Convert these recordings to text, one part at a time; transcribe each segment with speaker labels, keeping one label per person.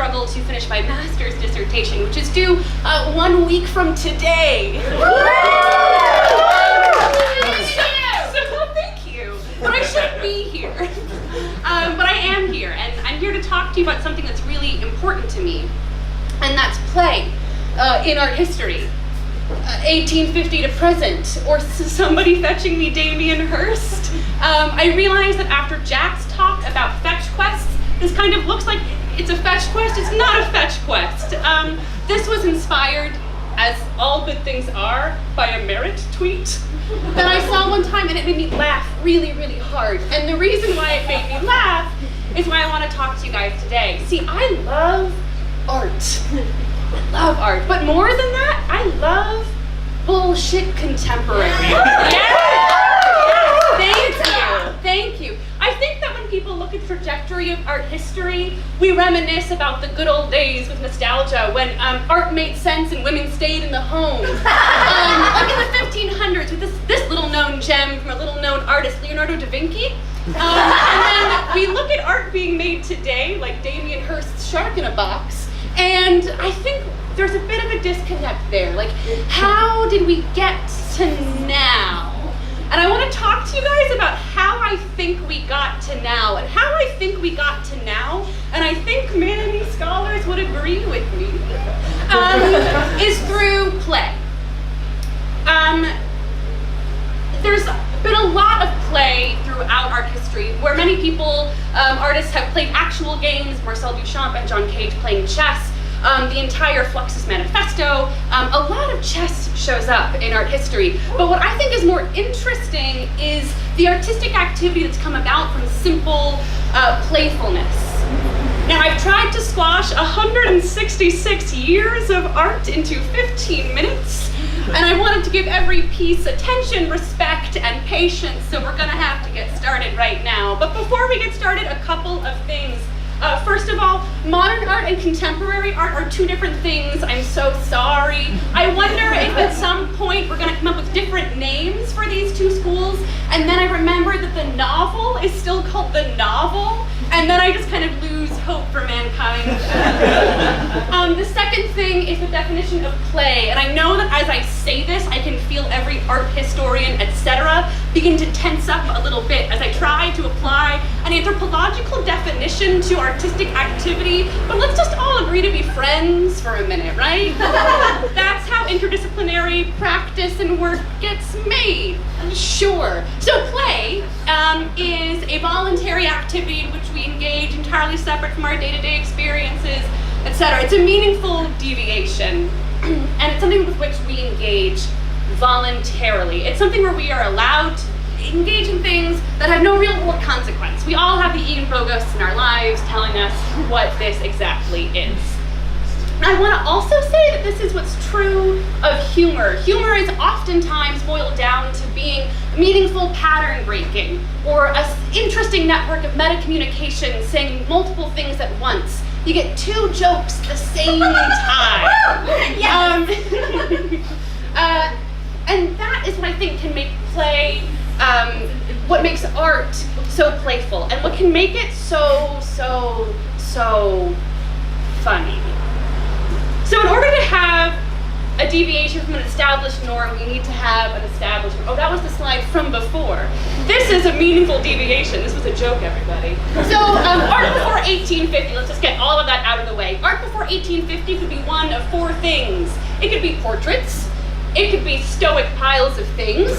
Speaker 1: struggle to finish my master's dissertation, which is due 1 week from today. Thank you. But I shouldn't be here. But I am here, and I'm here to talk to you about something that's really important to me, and that's play in art history. 1850 to present, or somebody fetching me Damien Hirst. I realized that after Jack's talk about fetch quests, this kind of looks like it's a fetch quest. It's not a fetch quest. This was inspired, as all good things are, by a merit tweet that I saw one time, and it made me laugh really, really hard. And the reason why it made me laugh is why I want to talk to you guys today. See, I love art. I love art, but more than that, I love bullshit contemporary. Thank you. I think that when people look at the trajectory of art history, we reminisce about the good old days with nostalgia when art made sense and women stayed in the home. Like in the 1500s with this little known gem from a little known artist, Leonardo Da Vinci. And then we look at art being made today, like Damien Hirst's Shark in a Box, and I think there's a bit of a disconnect there. Like, how did we get to now? And I want to talk to you guys about how I think we got to now. And how I think we got to now, and I think many scholars would agree with me, is through play. There's been a lot of play throughout art history where many people, artists have played actual games, Marcel Duchamp and John Cage playing chess, the entire Fluxus Manifesto, a lot of chess shows up in art history. But what I think is more interesting is the artistic activity that's come about from simple playfulness. Now, I've tried to squash 166 years of art into 15 minutes, and I wanted to give every piece attention, respect, and patience, so we're gonna have to get started right now. But before we get started, a couple of things. First of all, modern art and contemporary art are two different things. I'm so sorry. I wonder if at some point we're gonna come up with different names for these two schools, and then I remember that the novel is still called the novel, and then I just kind of lose hope for mankind. The second thing is the definition of play, and I know that as I say this, I can feel every art historian, etc., begin to tense up a little bit as I try to apply an anthropological definition to artistic activity, but let's just all agree to be friends for a minute, right? That's how interdisciplinary practice and work gets made. Sure. So play is a voluntary activity in which we engage entirely separate from our day-to-day experiences, etc. It's a meaningful deviation, and it's something with which we engage voluntarily. It's something where we are allowed to engage in things that have no real world consequence. We all have the ego ghosts in our lives telling us what this exactly is. I want to also say that this is what's true of humor. Humor is oftentimes boiled down to being meaningful pattern breaking, or an interesting network of meta-communication saying multiple things at once. You get two jokes at the same time. And that is what I think can make play, what makes art so playful, and what can make it so funny. So in order to have a deviation from an established norm, we need to have an established norm. Oh, that was the slide from before. This is a meaningful deviation. This was a joke, everybody. So art before 1850, let's just get all of that out of the way. Art before 1850 could be one of four things. It could be portraits. It could be stoic piles of things.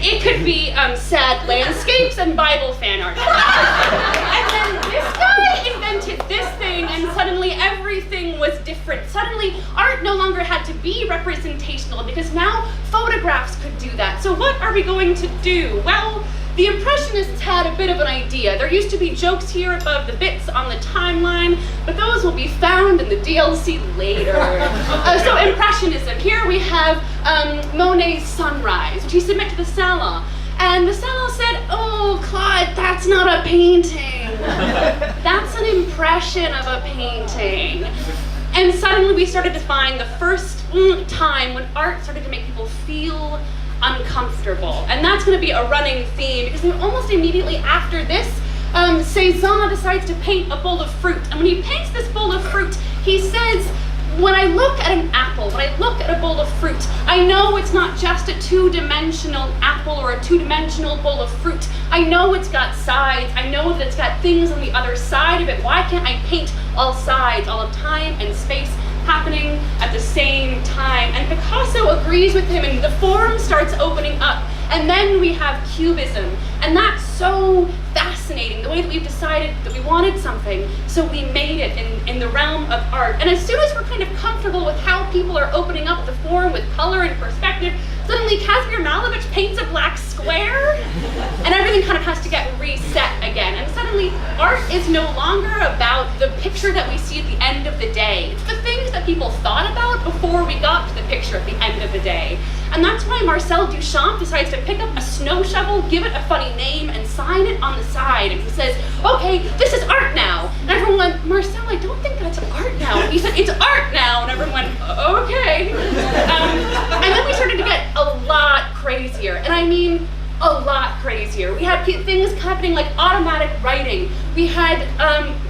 Speaker 1: It could be sad landscapes and Bible fan art. And then this guy invented this thing, and suddenly everything was different. Suddenly art no longer had to be representational, because now photographs could do that. So what are we going to do? Well, the Impressionists had a bit of an idea. There used to be jokes here above the bits on the timeline, but those will be found in the DLC later. So Impressionism. Here we have Monet's Sunrise, which he submitted to the Salon. And the Salon said, "Oh, Claude, that's not a painting. That's an impression of a painting." And suddenly we started to find the first time when art started to make people feel uncomfortable. And that's going to be a running theme, because almost immediately after this, Cezanne decides to paint a bowl of fruit. And when he paints this bowl of fruit, he says, when I look at an apple, when I look at a bowl of fruit, I know it's not just a two-dimensional apple or a two-dimensional bowl of fruit. I know it's got sides. I know that it's got things on the other side of it. Why can't I paint all sides, all of time and space happening at the same time? And Picasso agrees with him, and the form starts opening up. And then we have Cubism, and that's so fascinating, the way that we've decided that we wanted something, so we made it in the realm of art. And as soon as we're kind of comfortable with how people are opening up the form with color and perspective, suddenly Kazimir Malevich paints a black square, and everything kind of has to get reset again. And suddenly, art is no longer about the picture that we see at the end of the day. It's the things that people thought about before we got to the picture at the end of the day. And that's why Marcel Duchamp decides to pick up a snow shovel, give it a funny name, and sign it on the side. And he says, okay, this is art now. And everyone went, Marcel, I don't think that's art now. And he said, it's art now. And everyone went, okay. And then we started to get a lot crazier. And I mean, a lot crazier. We had things happening like automatic writing. We had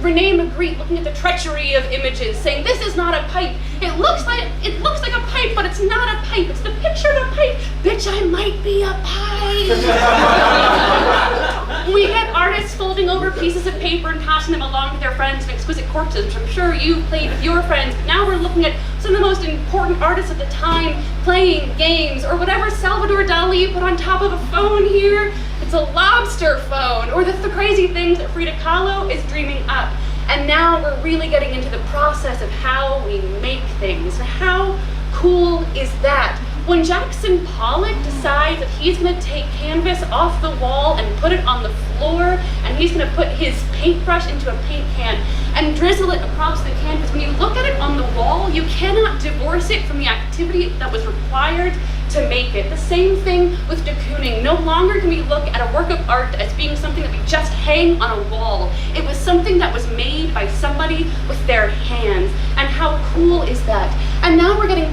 Speaker 1: René Magritte looking at the treachery of images, saying this is not a pipe. It looks like a pipe, but it's not a pipe. It's the picture of a pipe. Bitch, I might be a pipe. We get artists folding over pieces of paper and passing them along to their friends in exquisite corpses, which I'm sure you played with your friends. But now we're looking at some of the most important artists at the time playing games, or whatever Salvador Dali put on top of a phone here. It's a lobster phone, or the crazy things that Frida Kahlo is dreaming up. And now we're really getting into the process of how we make things. How cool is that? When Jackson Pollock decides that he's going to take canvas off the wall and put it on the floor, and he's going to put his paintbrush into a paint can and drizzle it across the canvas, when you look at it on the wall, you cannot divorce it from the activity that was required to make it. The same thing with de Kooning. No longer can we look at a work of art as being something that we just hang on a wall. It was something that was made by somebody with their hands. And how cool is that? And now we're getting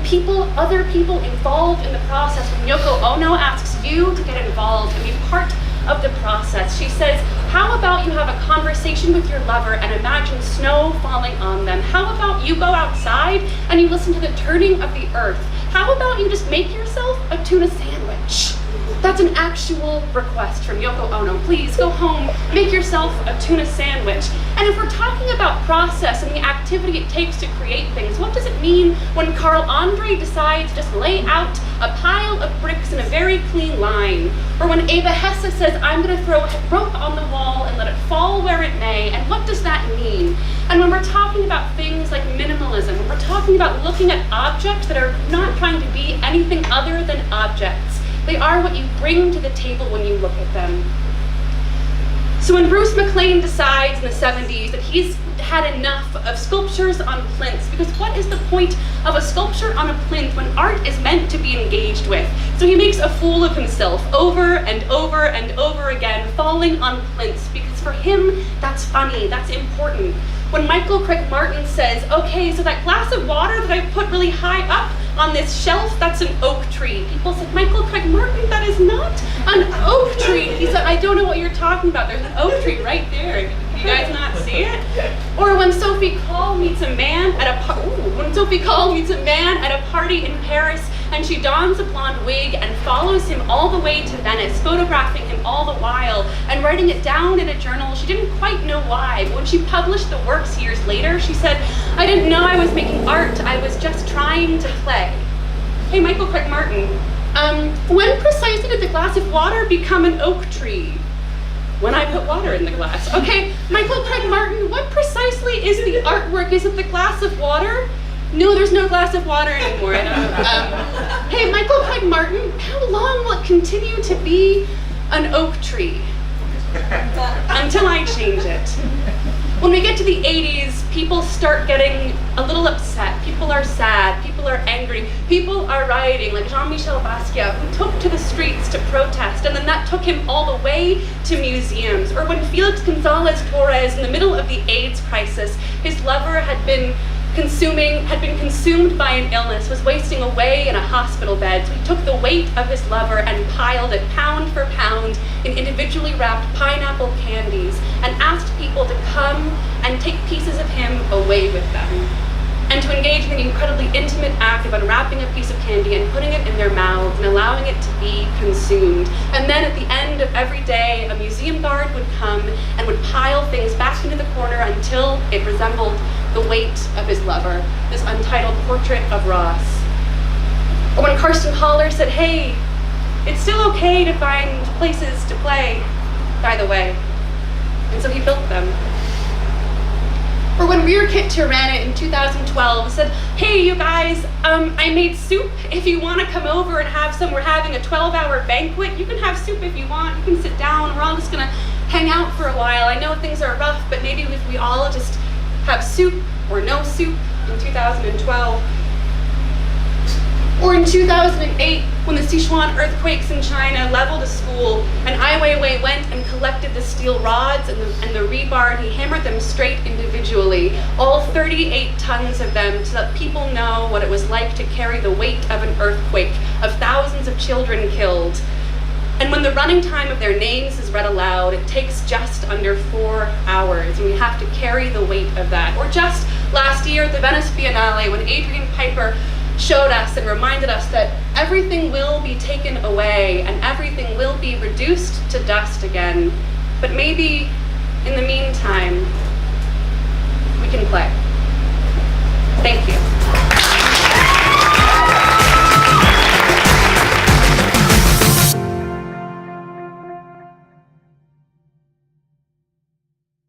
Speaker 1: other people involved in the process. When Yoko Ono asks you to get involved and be part of the process, she says, how about you have a conversation with your lover and imagine snow falling on them? How about you go outside and you listen to the turning of the earth? How about you just make yourself a tuna sandwich? That's an actual request from Yoko Ono. Please go home, make yourself a tuna sandwich. And if we're talking about process and the activity it takes to create things, what does it mean when Carl Andre decides to just lay out a pile of bricks in a very clean line? Or when Eva Hesse says, I'm going to throw a rope on the wall and let it fall where it may, and what does that mean? And when we're talking about things like minimalism, when we're talking about looking at objects that are not trying to be anything other than objects, they are what you bring to the table when you look at them. So when Bruce MacLean decides in the 70s that he's had enough of sculptures on plinths, because what is the point of a sculpture on a plinth when art is meant to be engaged with? So he makes a fool of himself over and over and over again, falling on plinths, because for him, that's funny, that's important. When Michael Craig Martin says, okay, so that glass of water that I put really high up on this shelf, that's an oak tree. People said, Michael Craig Martin, that is not an oak tree. He said, I don't know what you're talking about. There's an oak tree right there. Do you guys not see it? Or when Sophie Calle meets a man at a party in Paris, and she dons a blonde wig and follows him all the way to Venice, photographing him all the while and writing it down in a journal. She didn't quite know why, but when she published the works years later, she said, I didn't know I was making art, I was just trying to play. Hey, Michael Craig Martin, when precisely did the glass of water become an oak tree? When I put water in the glass. Okay, Michael Craig Martin, what precisely is the artwork? Is it the glass of water? No, there's no glass of water anymore. Hey, Michael Craig Martin, how long will it continue to be an oak tree? Until I change it. When we get to the 80s, people start getting a little upset. People are sad, people are angry, people are rioting, like Jean-Michel Basquiat, who took to the streets to protest, and then that took him all the way to museums. Or when Felix Gonzalez Torres, in the middle of the AIDS crisis, his lover had been had been consumed by an illness, was wasting away in a hospital bed. So he took the weight of his lover and piled it pound for pound in individually wrapped pineapple candies and asked people to come and take pieces of him away with them, and to engage in the incredibly intimate act of unwrapping a piece of candy and putting it in their mouths and allowing it to be consumed. And then at the end of every day, a museum guard would come and would pile things back into the corner until it resembled the weight of his lover, this untitled portrait of Ross. Or when Karsten Haller said, hey, it's still okay to find places to play, by the way. And so he built them. Or when Rear Kit Tirana in 2012 said, hey, you guys, I made soup. If you want to come over and have some, we're having a 12-hour banquet. You can have soup if you want. You can sit down. We're all just going to hang out for a while. I know things are rough, but maybe if we all just have soup or no soup in 2012. Or in 2008, when the Sichuan earthquakes in China leveled a school, and Ai Weiwei went and collected the steel rods and the rebar, and he hammered them straight individually, all 38 tons of them, so that people know what it was like to carry the weight of an earthquake, of thousands of children killed. And when the running time of their names is read aloud, it takes just under 4 hours, and we have to carry the weight of that. Or just last year at the Venice Biennale, when Adrian Piper showed us and reminded us that everything will be taken away and everything will be reduced to dust again. But maybe, in the meantime, we can play. Thank you.